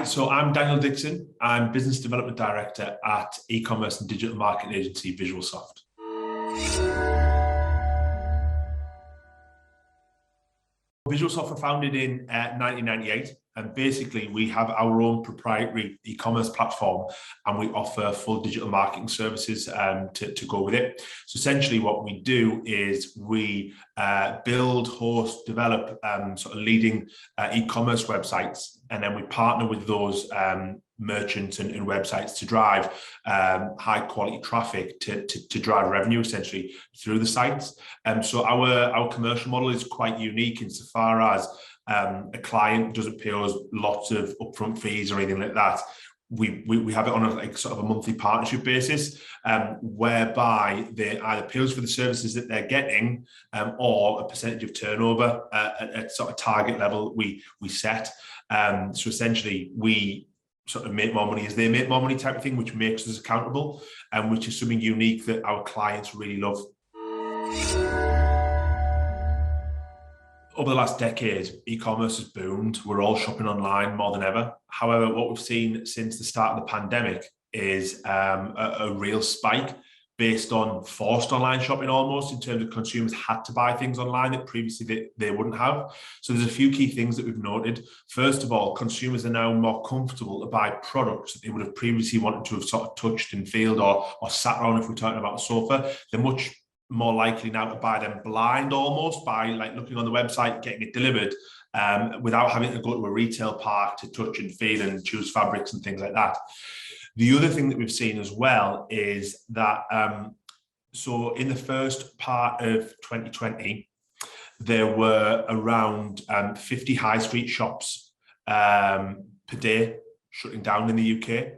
Hi, so I'm Daniel Dixon. I'm Business Development Director at e-commerce and digital marketing agency Visualsoft. Visualsoft were founded in 1998, and basically we have our own proprietary e-commerce platform, and we offer full digital marketing services to go with it. So essentially what we do is we build, host, develop sort of leading e-commerce websites, and then we partner with those merchants and websites to drive high quality traffic to drive revenue essentially through the sites. So our commercial model is quite unique insofar as a client doesn't pay us lots of upfront fees or anything like that. We have it on a sort of a monthly partnership basis, whereby they either pay us for the services that they're getting, or a percentage of turnover at sort of target level we set. So essentially we sort of make more money as they make more money type of thing, which makes us accountable, and which is something unique that our clients really love. Over the last decade, e-commerce has boomed. We're all shopping online more than ever. However, what we've seen since the start of the pandemic is a real spike based on forced online shopping almost, in terms of consumers had to buy things online that previously they wouldn't have. So there's a few key things that we've noted. First of all, consumers are now more comfortable to buy products that they would have previously wanted to have sort of touched and felt or sat on. If we're talking about a sofa, they're much more likely now to buy them blind, almost by like looking on the website, getting it delivered, without having to go to a retail park to touch and feel and choose fabrics and things like that. The other thing that we've seen as well is that, so in the first part of 2020, there were around 50 high street shops per day shutting down in the UK.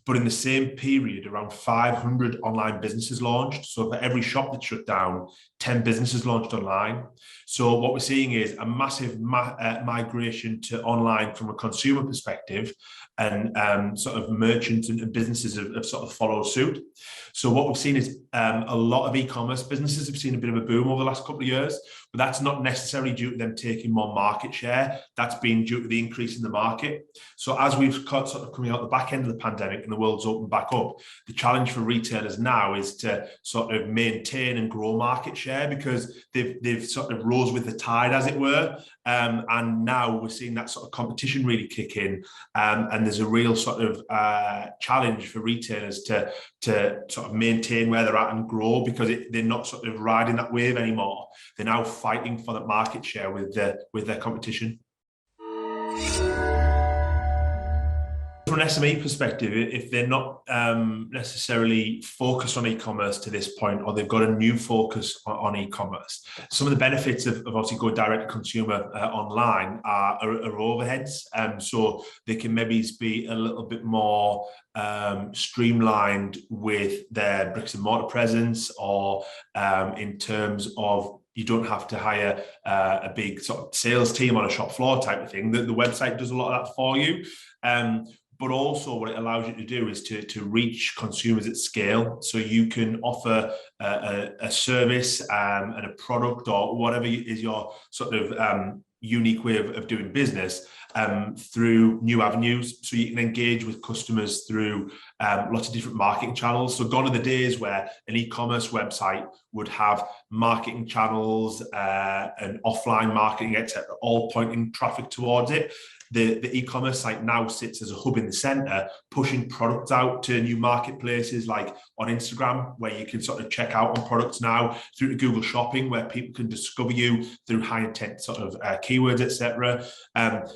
But in the same period, around 500 online businesses launched. So for every shop that shut down, 10 businesses launched online. So what we're seeing is a massive migration to online from a consumer perspective, and sort of merchants and businesses have sort of followed suit. So what we've seen is a lot of e-commerce businesses have seen a bit of a boom over the last couple of years, but that's not necessarily due to them taking more market share. That's been due to the increase in the market. So as we've sort of coming out the back end of the pandemic and the world's opened back up, the challenge for retailers now is to sort of maintain and grow market share, because they've sort of rose with the tide, as it were. And now we're seeing that sort of competition really kick in. And there's a real sort of challenge for retailers to sort of maintain where they're at and grow, because they're not sort of riding that wave anymore. They're now fighting for that market share with their competition. From an SME perspective, if they're not necessarily focused on e-commerce to this point, or they've got a new focus on e-commerce, some of the benefits of obviously going direct to consumer online are overheads. So they can maybe be a little bit more streamlined with their bricks and mortar presence, or in terms of you don't have to hire a big sort of sales team on a shop floor type of thing. The website does a lot of that for you. But also what it allows you to do is to reach consumers at scale. So you can offer a service and a product, or whatever is your sort of unique way of doing business, through new avenues. So you can engage with customers through lots of different marketing channels. So gone are the days where an e-commerce website would have marketing channels and offline marketing, etc., all pointing traffic towards it. The e-commerce site now sits as a hub in the center, pushing products out to new marketplaces like on Instagram, where you can sort of check out on products now, through to Google Shopping, where people can discover you through high intent sort of keywords, etc.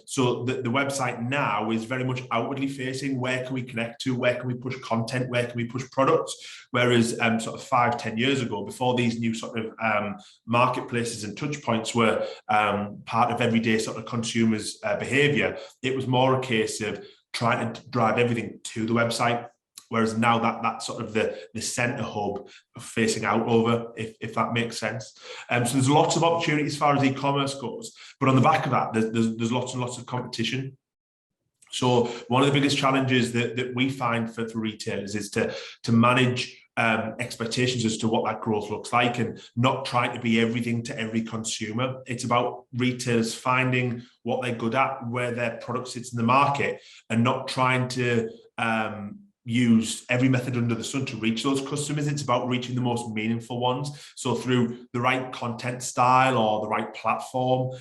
So the website now is very much outwardly facing. Where can we connect to? Where can we push content? Where can we push products? Whereas sort of 5-10 years ago, before these new sort of marketplaces and touch points were part of everyday sort of consumers' behavior, it was more a case of trying to drive everything to the website. Whereas now that sort of the center hub facing out over, if that makes sense. So there's lots of opportunities as far as e-commerce goes, but on the back of that, there's lots and lots of competition. So one of the biggest challenges that we find for retailers is to manage expectations as to what that growth looks like, and not trying to be everything to every consumer. It's about retailers finding what they're good at, where their product sits in the market, and not trying to use every method under the sun to reach those customers. It's about reaching the most meaningful ones. So through the right content style or the right platform,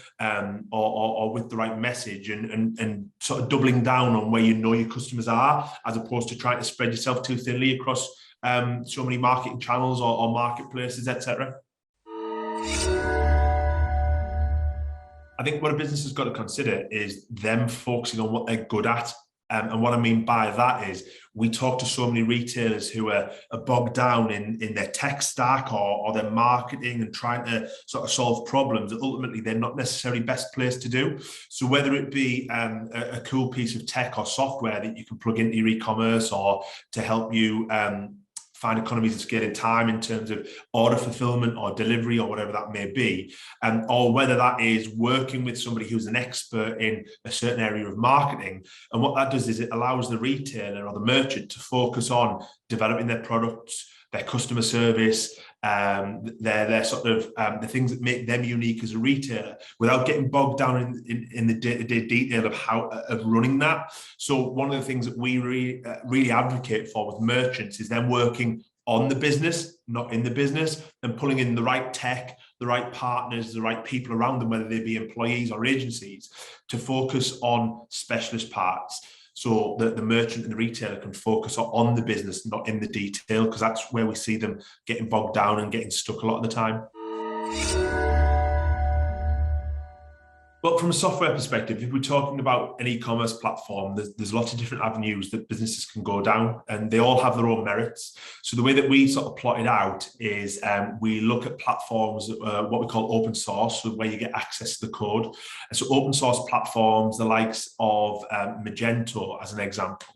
or with the right message, and sort of doubling down on where you know your customers are, as opposed to trying to spread yourself too thinly across so many marketing channels or marketplaces, etc. I think what a business has got to consider is them focusing on what they're good at. And what I mean by that is, we talk to so many retailers who are bogged down in their tech stack or their marketing, and trying to sort of solve problems that ultimately they're not necessarily best placed to do. So whether it be a cool piece of tech or software that you can plug into your e-commerce, or to help you find economies of scale in time in terms of order fulfillment or delivery or whatever that may be, or whether that is working with somebody who's an expert in a certain area of marketing. And what that does is it allows the retailer or the merchant to focus on developing their products, their customer service, their sort of the things that make them unique as a retailer, without getting bogged down in the day-to-day detail of running that. So one of the things that we really advocate for with merchants is them working on the business, not in the business, and pulling in the right tech, the right partners, the right people around them, whether they be employees or agencies, to focus on specialist parts, so that the merchant and the retailer can focus on the business, not in the detail, because that's where we see them getting bogged down and getting stuck a lot of the time. But from a software perspective, if we're talking about an e-commerce platform, there's lots of different avenues that businesses can go down, and they all have their own merits. So the way that we sort of plot it out is we look at platforms, what we call open source, so where you get access to the code. And so open source platforms, the likes of Magento, as an example,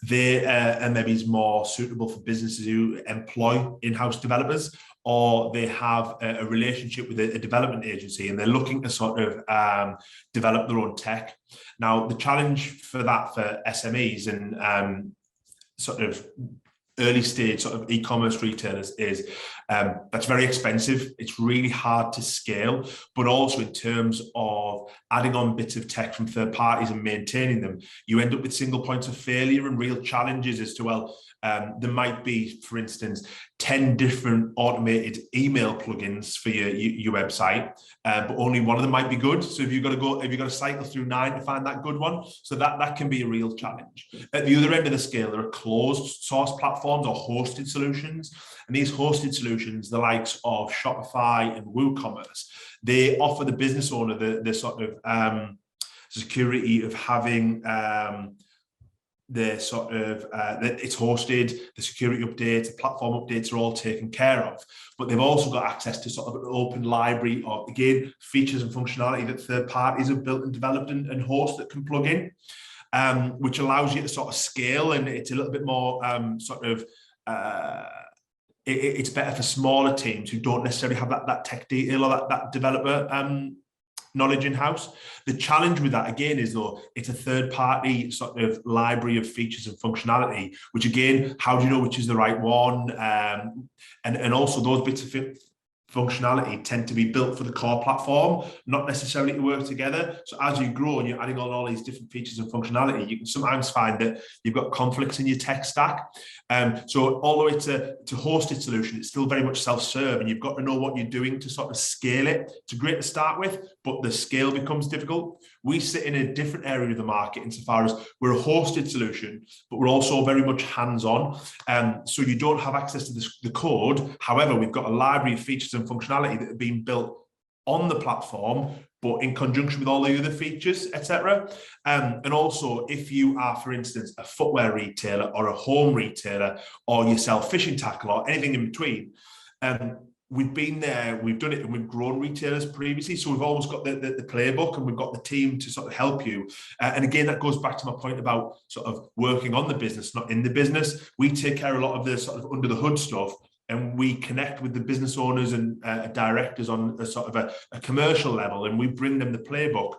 they and maybe is more suitable for businesses who employ in-house developers, or they have a relationship with a development agency and they're looking to sort of develop their own tech. Now, the challenge for that for SMEs and sort of early stage sort of e-commerce retailers is that's very expensive. It's really hard to scale, but also in terms of adding on bits of tech from third parties and maintaining them, you end up with single points of failure and real challenges as to, well, there might be, for instance, 10 different automated email plugins for your website, but only one of them might be good. So if you've got to cycle through 9 to find that good one, so that can be a real challenge. At the other end of the scale, there are closed source platforms or hosted solutions, and these hosted solutions, the likes of Shopify and WooCommerce, they offer the business owner the sort of security of having the sort of that it's hosted, the security updates, the platform updates are all taken care of. But they've also got access to sort of an open library of, again, features and functionality that third parties have built and developed and host that can plug in, which allows you to sort of scale, and it's a little bit more sort of it's better for smaller teams who don't necessarily have that tech detail or that developer knowledge in-house. The challenge with that, again, is though it's a third-party sort of library of features and functionality, which, again, how do you know which is the right one? And also those bits of functionality tend to be built for the core platform, not necessarily to work together. So as you grow and you're adding on all these different features and functionality, you can sometimes find that you've got conflicts in your tech stack. So all the way to hosted solution, it's still very much self-serve, and you've got to know what you're doing to sort of scale it. It's great to start with, but the scale becomes difficult. We sit in a different area of the market insofar as we're a hosted solution, but we're also very much hands-on. So you don't have access to the code. However, we've got a library of features and functionality that have been built on the platform, but in conjunction with all the other features, etc. And also, if you are, for instance, a footwear retailer or a home retailer, or you sell fishing tackle or anything in between, we've been there, we've done it, and we've grown retailers previously. So we've always got the playbook, and we've got the team to sort of help you. And again, that goes back to my point about sort of working on the business, not in the business. We take care of a lot of the sort of under the hood stuff, and we connect with the business owners and directors on a sort of a commercial level, and we bring them the playbook.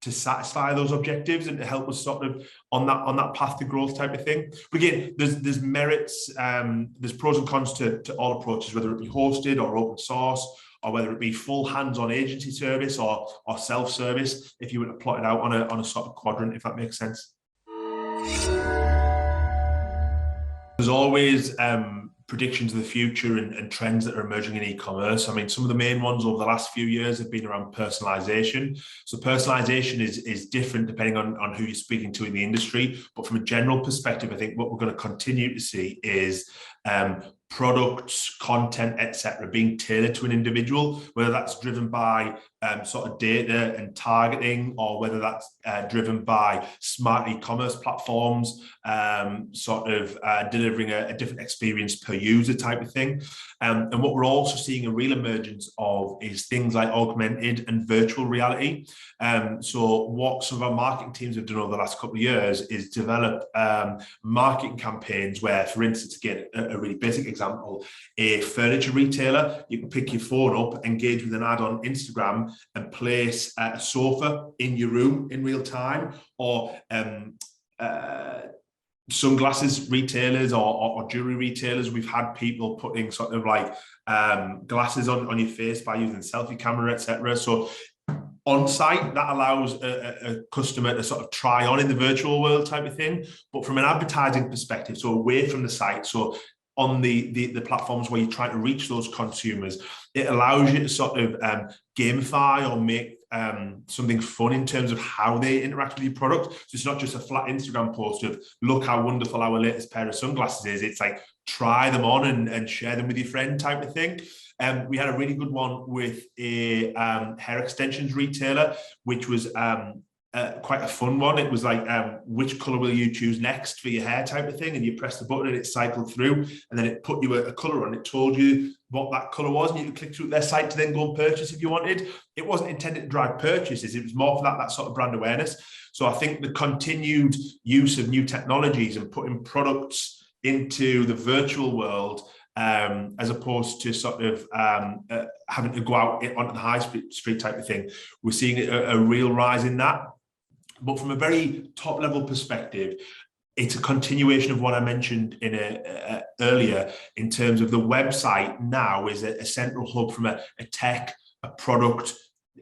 to satisfy those objectives and to help us sort of on that path to growth type of thing. But again, there's merits, there's pros and cons to all approaches, whether it be hosted or open source, or whether it be full hands-on agency service or self-service, if you were to plot it out on a sort of quadrant, if that makes sense. There's always predictions of the future and trends that are emerging in e-commerce. I mean, some of the main ones over the last few years have been around personalization. So personalization is different depending on who you're speaking to in the industry. But from a general perspective, I think what we're going to continue to see is products, content, etc., being tailored to an individual, whether that's driven by sort of data and targeting, or whether that's driven by smart e-commerce platforms, sort of delivering a different experience per user type of thing. And what we're also seeing a real emergence of is things like augmented and virtual reality. So what some of our marketing teams have done over the last couple of years is develop marketing campaigns where, for instance, again, a really basic example, a furniture retailer, you can pick your phone up, engage with an ad on Instagram and place a sofa in your room in real time, or sunglasses retailers or jewelry retailers. We've had people putting sort of like glasses on your face by using selfie camera, etc. So on site, that allows a customer to sort of try on in the virtual world type of thing. But from an advertising perspective, so away from the site, so on the platforms where you're trying to reach those consumers, it allows you to sort of gamify or make something fun in terms of how they interact with your product. So it's not just a flat Instagram post of, look how wonderful our latest pair of sunglasses is. It's like, try them on and share them with your friend type of thing. We had a really good one with a hair extensions retailer, which was quite a fun one. It was like, which color will you choose next for your hair type of thing, and you press the button and it cycled through, and then it put you a color on. It told you what that color was, and you could click through their site to then go and purchase if you wanted. It wasn't intended to drive purchases, it was more for that sort of brand awareness. So I think the continued use of new technologies and putting products into the virtual world, as opposed to sort of having to go out onto the high street type of thing, we're seeing a real rise in that. But from a very top level perspective, it's a continuation of what I mentioned earlier in terms of the website now is a central hub from a tech, a product,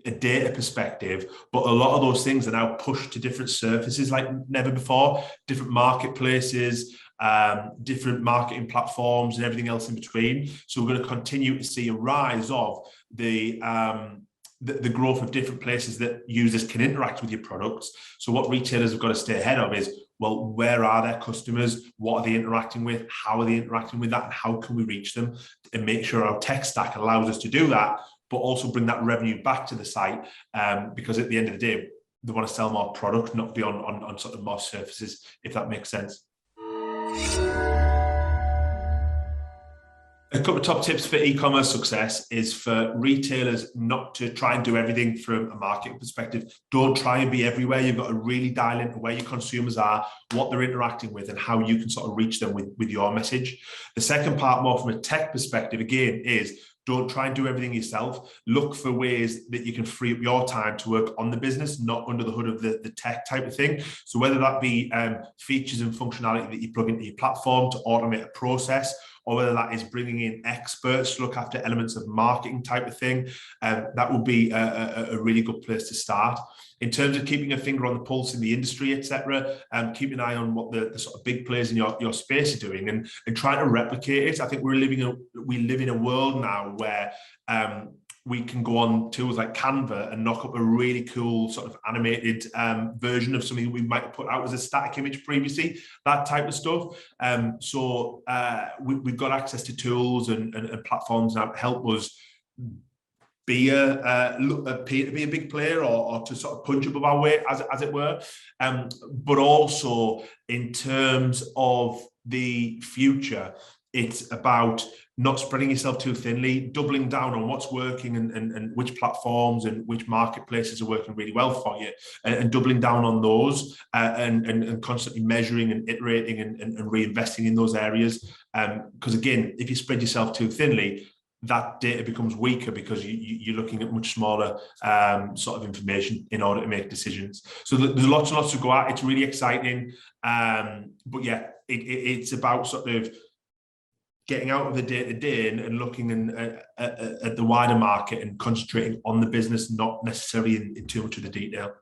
a data perspective, but a lot of those things are now pushed to different surfaces like never before, different marketplaces, different marketing platforms and everything else in between. So we're going to continue to see a rise of the growth of different places that users can interact with your products. So what retailers have got to stay ahead of is, well, where are their customers? What are they interacting with? How are they interacting with that? And how can we reach them and make sure our tech stack allows us to do that, but also bring that revenue back to the site? Because at the end of the day, they want to sell more product, not be on sort of more surfaces, if that makes sense. A couple of top tips for e-commerce success is for retailers not to try and do everything from a marketing perspective. Don't try and be everywhere. You've got to really dial into where your consumers are, what they're interacting with, and how you can sort of reach them with your message. The second part, more from a tech perspective, again, is don't try and do everything yourself. Look for ways that you can free up your time to work on the business, not under the hood of the tech type of thing. So whether that be features and functionality that you plug into your platform to automate a process, or whether that is bringing in experts to look after elements of marketing type of thing, that would be a really good place to start. In terms of keeping a finger on the pulse in the industry, etc., keep an eye on what the sort of big players in your space are doing and trying to replicate it. I think we live in a world now where we can go on tools like Canva and knock up a really cool sort of animated version of something we might have put out as a static image previously, that type of stuff. So we've got access to tools and platforms now to help us be a big player or to sort of punch above our weight, as it were. But also in terms of the future, it's about not spreading yourself too thinly, doubling down on what's working and which platforms and which marketplaces are working really well for you, and doubling down on those and constantly measuring and iterating and reinvesting in those areas. Because again, if you spread yourself too thinly, that data becomes weaker because you're looking at much smaller sort of information in order to make decisions. So there's lots and lots to go at. It's really exciting. But yeah, it's about sort of getting out of the day-to-day and looking at the wider market and concentrating on the business, not necessarily in too much of the detail.